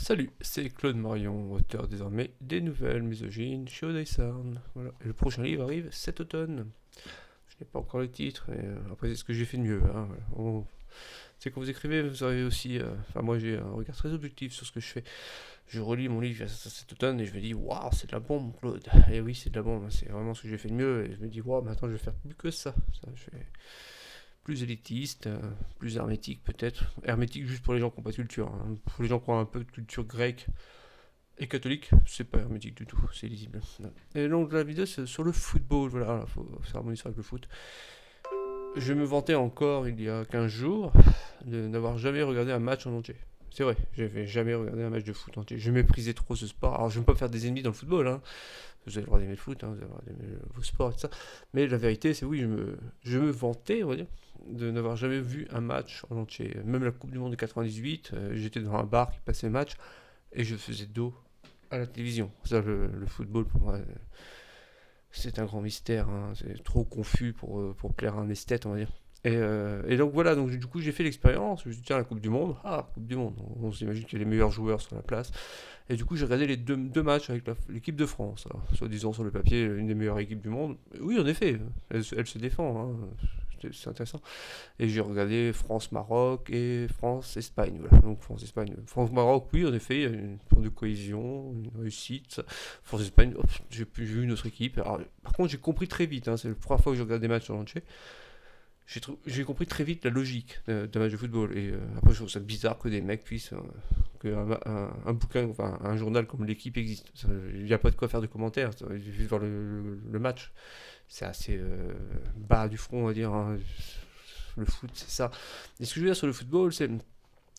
Salut, c'est Claude Marion, auteur désormais des nouvelles misogynes chez Odeille Sarn. Voilà. Et le prochain livre arrive cet automne. Je n'ai pas encore le titre, mais après c'est ce que j'ai fait de mieux. Hein, voilà. C'est quand vous écrivez, vous avez aussi... Enfin moi j'ai un regard très objectif sur ce que je fais. Je relis mon livre cet automne et je me dis waouh, c'est de la bombe, Claude. Et oui, c'est de la bombe, hein, c'est vraiment ce que j'ai fait de mieux. Et je me dis waouh, maintenant je vais faire plus que ça je vais plus élitiste, plus hermétique peut-être. Hermétique juste pour les gens qui n'ont pas de culture. Hein. Pour les gens qui ont un peu de culture grecque et catholique, c'est pas hermétique du tout, c'est lisible. Et donc la vidéo c'est sur le football, voilà, il faut s'harmoniser avec le foot. Je me vantais encore il y a 15 jours de n'avoir jamais regardé un match en entier. C'est vrai, j'avais jamais regardé un match de foot entier. Je méprisais trop ce sport. Alors je ne veux pas me faire des ennemis dans le football, hein. Vous avez le droit d'aimer le foot, hein, vous avez le droit d'aimer vos sports et tout ça. Mais la vérité, c'est oui, je me vantais, on va dire, de n'avoir jamais vu un match en entier. Même la Coupe du Monde de 98, j'étais dans un bar qui passait le match et je faisais dos à la télévision. Ça, le football, pour moi, c'est un grand mystère. Hein. C'est trop confus pour plaire à un esthète, on va dire. Et donc voilà, donc du coup j'ai fait l'expérience, je me suis dit tiens la Coupe du Monde, Coupe du Monde, on s'imagine qu'il y a les meilleurs joueurs sur la place, et du coup j'ai regardé les deux matchs avec l'équipe de France, alors, soi-disant sur le papier une des meilleures équipes du monde, oui en effet, elle se défend, hein. C'est intéressant, et j'ai regardé France-Maroc et France-Espagne, voilà, donc France-Espagne, France-Maroc oui en effet, il y a une forme de cohésion, une réussite, France-Espagne, j'ai vu une autre équipe, alors, par contre j'ai compris très vite, hein, c'est la première fois que je regarde des matchs en entier, j'ai compris très vite la logique d'un match de football. Et après, je trouve ça bizarre que des mecs puissent. Un bouquin, enfin un journal comme l'équipe existe. Il n'y a pas de quoi faire de commentaires. Il suffit de voir le match. C'est assez bas du front, on va dire. Hein. Le foot, c'est ça. Et ce que je veux dire sur le football, c'est.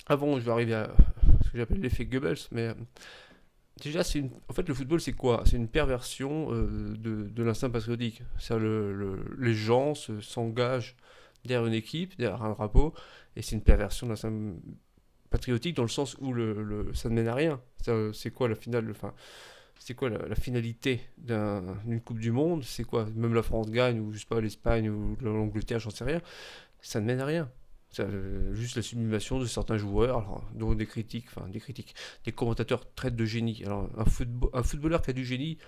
Avant, je vais arriver à ce que j'appelle l'effet Goebbels, mais déjà, en fait, le football, c'est quoi? C'est une perversion de l'instinct patriotique. Les gens s'engagent derrière une équipe, derrière un drapeau, et c'est une perversion de l'instinct patriotique dans le sens où ça ne mène à rien. C'est quoi la finale, enfin, c'est quoi la finalité d'une Coupe du Monde? C'est quoi? Même la France gagne, ou je sais pas, l'Espagne, ou l'Angleterre, j'en sais rien. Ça ne mène à rien. Juste la sublimation de certains joueurs, alors, dont des commentateurs traitent de génie. Alors, un footballeur qui a du génie,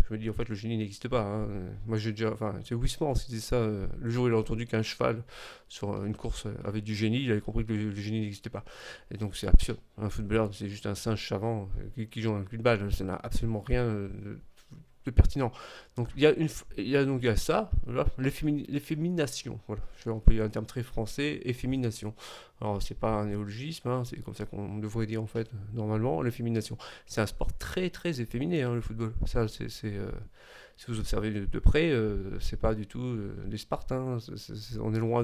je me dis en fait le génie n'existe pas. Hein. Moi j'ai déjà, enfin c'est Wisman qui disait ça le jour où il a entendu qu'un cheval sur une course avait du génie, il avait compris que le génie n'existait pas. Et donc c'est absurde. Un footballeur c'est juste un singe savant qui joue un cul de balle, ça n'a absolument rien de pertinent. Donc il y a ça, voilà, l'effémination. Voilà, je vais employer un terme très français, effémination. Alors c'est pas un néologisme, hein, c'est comme ça qu'on devrait dire en fait normalement l'effémination. C'est un sport très très efféminé, hein, le football. Ça si vous observez de près, c'est pas du tout des Spartans. On est loin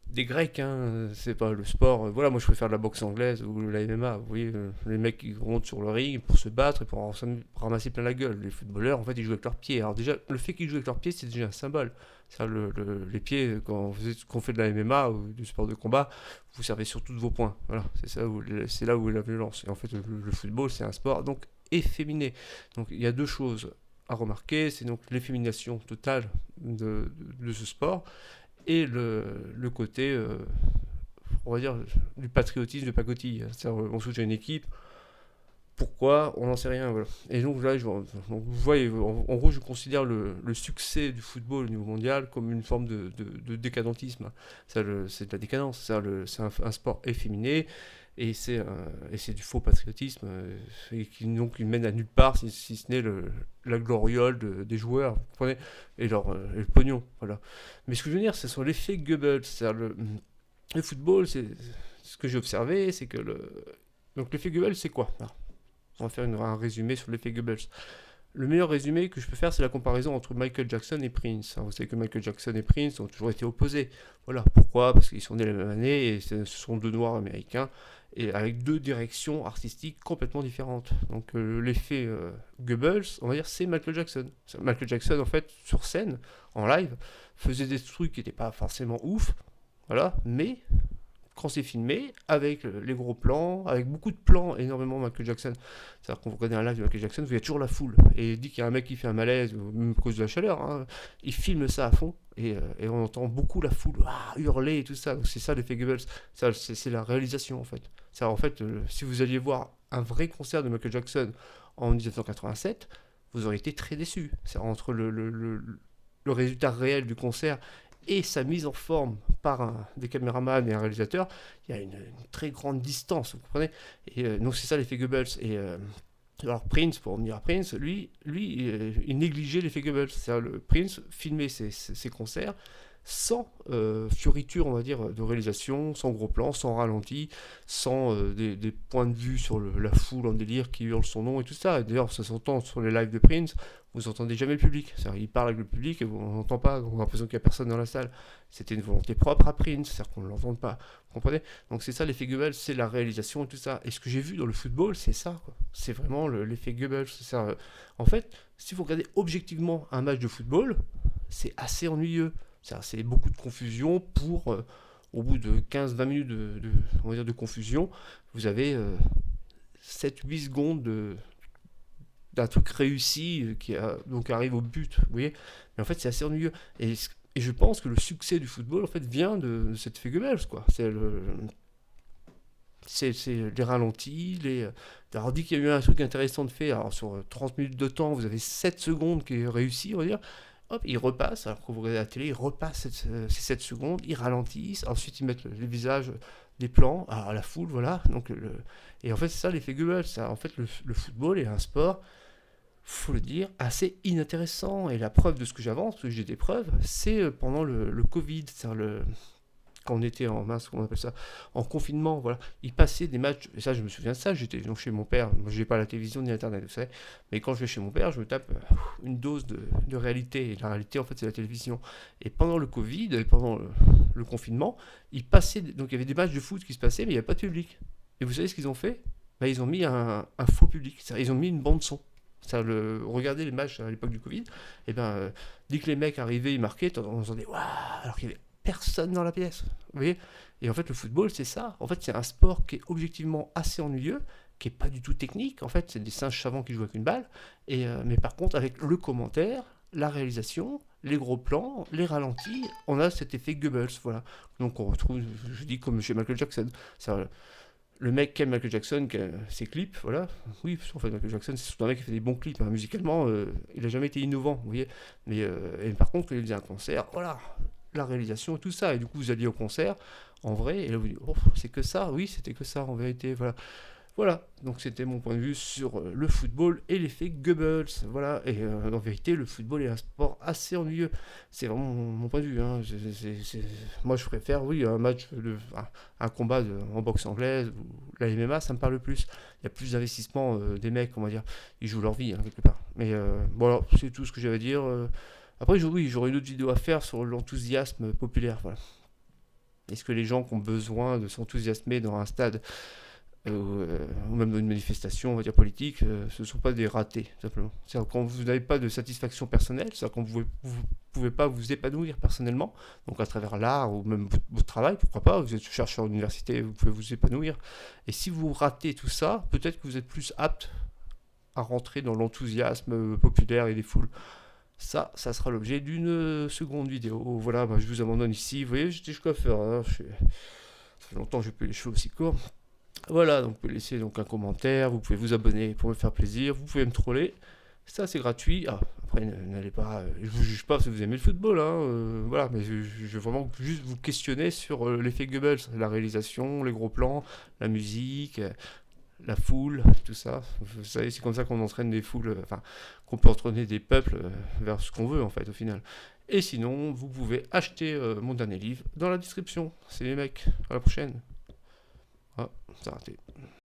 des Grecs, hein, c'est pas le sport. Voilà, moi je préfère la boxe anglaise ou la MMA. Vous voyez, les mecs qui montent sur le ring pour se battre et pour ramasser plein la gueule. Les footballeurs, en fait, ils jouent avec leurs pieds. Alors, déjà, le fait qu'ils jouent avec leurs pieds, c'est déjà un symbole. Ça, les pieds, quand on fait de la MMA ou du sport de combat, vous servez surtout de vos poings. Voilà, c'est là où est la violence. Et en fait, le football, c'est un sport donc efféminé. Donc, il y a deux choses à remarquer c'est donc l'effémination totale de ce sport et le côté, on va dire, du patriotisme de pacotille. C'est-à-dire, on soutient une équipe, pourquoi on n'en sait rien. Voilà. Et donc là, vous voyez, en gros, je considère le succès du football au niveau mondial comme une forme de décadentisme. C'est de la décadence, c'est un sport efféminé. Et c'est du faux patriotisme et qui donc il mène à nulle part si ce n'est la gloriole des joueurs, vous comprenez, et le pognon, voilà. Mais ce que je veux dire, c'est sur l'effet Goebbels, c'est-à-dire le football, c'est ce que j'ai observé, c'est que donc l'effet Goebbels, c'est quoi? Alors, on va faire un résumé sur l'effet Goebbels. Le meilleur résumé que je peux faire, c'est la comparaison entre Michael Jackson et Prince. Alors, vous savez que Michael Jackson et Prince ont toujours été opposés. Voilà, pourquoi? Parce qu'ils sont nés la même année et ce sont deux noirs américains et avec deux directions artistiques complètement différentes. Donc l'effet Goebbels, on va dire, c'est Michael Jackson. Michael Jackson, en fait, sur scène, en live, faisait des trucs qui n'étaient pas forcément ouf, voilà, mais quand c'est filmé, avec les gros plans, avec beaucoup de plans, énormément Michael Jackson. C'est-à-dire qu'on regarde un live de Michael Jackson, il y a toujours la foule. Et dit qu'il y a un mec qui fait un malaise, ou même à cause de la chaleur, hein, il filme ça à fond, et on entend beaucoup la foule hurler et tout ça. Donc c'est ça l'effet Goebbels, c'est la réalisation en fait. C'est en fait, si vous alliez voir un vrai concert de Michael Jackson en 1987, vous auriez été très déçu. C'est entre le résultat réel du concert et sa mise en forme par des caméramans et un réalisateur, il y a une très grande distance, vous comprenez. Et donc c'est ça l'effet Goebbels. Et alors Prince, pour revenir à Prince, lui il négligeait l'effet Goebbels. C'est-à-dire le Prince filmait ses concerts sans fioriture, on va dire, de réalisation, sans gros plan, sans ralenti, sans des points de vue sur la foule en délire qui hurle son nom et tout ça. Et d'ailleurs, ça s'entend sur les lives de Prince, vous entendez jamais le public. C'est-à-dire, il parle avec le public et on n'entend pas, on a l'impression qu'il n'y a personne dans la salle. C'était une volonté propre à Prince, c'est-à-dire qu'on ne l'entende pas. Vous comprenez? Donc c'est ça l'effet Goebbels, c'est la réalisation et tout ça. Et ce que j'ai vu dans le football, c'est ça, quoi. C'est vraiment l'effet Goebbels. En fait, si vous regardez objectivement un match de football, c'est assez ennuyeux. C'est beaucoup de confusion pour, au bout de 15-20 minutes on va dire de confusion, vous avez 7-8 secondes d'un truc réussi donc arrive au but, vous voyez. Mais en fait, c'est assez ennuyeux. Et je pense que le succès du football, en fait, vient de cette fait Goebbels, quoi. C'est les ralentis, alors, on dit qu'il y a eu un truc intéressant de fait. Alors, sur 30 minutes de temps, vous avez 7 secondes qui est réussi, on va dire. Hop, ils repassent, alors que vous regardez la télé, ils repassent ces 7 secondes, ils ralentissent, ensuite ils mettent les visages des plans à la foule, voilà. Et en fait, c'est ça l'effet Goebbels. En fait, le football est un sport, faut le dire, assez inintéressant. Et la preuve de ce que j'avance, parce que j'ai des preuves, c'est pendant le Covid, c'est-à-dire quand on était comment on appelle ça, en confinement, voilà, ils passaient des matchs, et ça je me souviens de ça, j'étais donc chez mon père, moi j'ai pas la télévision ni internet, vous savez, mais quand je vais chez mon père, je me tape une dose de réalité, et la réalité en fait c'est la télévision. Et pendant le Covid, et pendant le confinement, ils passaient, donc il y avait des matchs de foot qui se passaient, mais il n'y avait pas de public. Et vous savez ce qu'ils ont fait? Bah, ils ont mis un faux public, ils ont mis une bande son. Regardez les matchs à l'époque du Covid, et ben, dès que les mecs arrivaient, ils marquaient, on entendait waouh, alors qu'il y avait personne dans la pièce. Vous voyez? Et en fait, le football, c'est ça. En fait, c'est un sport qui est objectivement assez ennuyeux, qui est pas du tout technique. En fait, c'est des singes savants qui jouent avec une balle. Mais par contre, avec le commentaire, la réalisation, les gros plans, les ralentis, on a cet effet Goebbels. Voilà. Donc on retrouve, je dis comme chez Michael Jackson. Ça, le mec qui aime Michael Jackson, qui a ses clips, voilà. Oui, en fait, Michael Jackson, c'est surtout un mec qui fait des bons clips. Hein. Musicalement, il a jamais été innovant, vous voyez. Et par contre, quand il faisait un concert, voilà, la réalisation et tout ça. Et du coup, vous alliez au concert, en vrai, et là, vous dites, oh, c'est que ça? Oui, c'était que ça, en vérité, voilà. Voilà, donc c'était mon point de vue sur le football et l'effet Goebbels. Voilà, et en vérité, le football est un sport assez ennuyeux. C'est vraiment mon point de vue. Hein. Moi, je préfère, oui, un match, un combat en boxe anglaise ou la MMA, ça me parle plus. Il y a plus d'investissement des mecs, on va dire. Ils jouent leur vie, hein, quelque part. Mais voilà, c'est tout ce que j'avais à dire. Après, oui, j'aurais une autre vidéo à faire sur l'enthousiasme populaire. Voilà. Est-ce que les gens qui ont besoin de s'enthousiasmer dans un stade ou même dans une manifestation, on va dire politique, ce ne sont pas des ratés, simplement. C'est-à-dire quand vous n'avez pas de satisfaction personnelle, c'est-à-dire quand vous ne pouvez pas vous épanouir personnellement, donc à travers l'art ou même votre travail, pourquoi pas, vous êtes chercheur à l'université, vous pouvez vous épanouir. Et si vous ratez tout ça, peut-être que vous êtes plus apte à rentrer dans l'enthousiasme populaire et des foules. Ça sera l'objet d'une seconde vidéo. Voilà, je vous abandonne ici. Vous voyez, j'étais coiffeur. Hein, ça fait longtemps que je n'ai plus les cheveux aussi courts. Voilà, donc vous pouvez laisser donc un commentaire, vous pouvez vous abonner pour me faire plaisir, vous pouvez me troller. Ça, c'est gratuit. Après, n'allez pas. Je vous juge pas si vous aimez le football, hein, voilà, mais je veux vraiment juste vous questionner sur l'effet Goebbels, la réalisation, les gros plans, la musique, la foule, tout ça. Vous savez, c'est comme ça qu'on entraîne des foules, enfin, qu'on peut entraîner des peuples vers ce qu'on veut, en fait, au final. Et sinon, vous pouvez acheter mon dernier livre dans la description. C'est les mecs. À la prochaine. Ah, c'est raté.